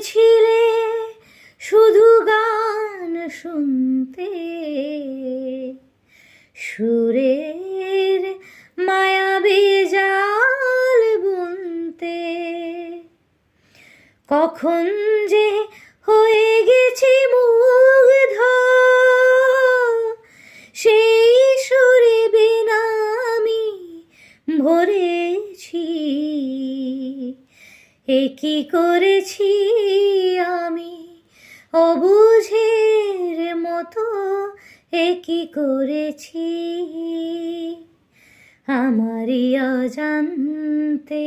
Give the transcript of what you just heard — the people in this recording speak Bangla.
গিয়েছিলে শুধু গান শুনতে, সুরের মায়াবী জাল বুনতে। কখন যে হয়ে গেছি মুগ্ধ, সেই সুরে বিনা আমি ভরেছি। এ কি করেছি আমি অবুঝের মতো, এ কি করেছি আমারই অজান্তে।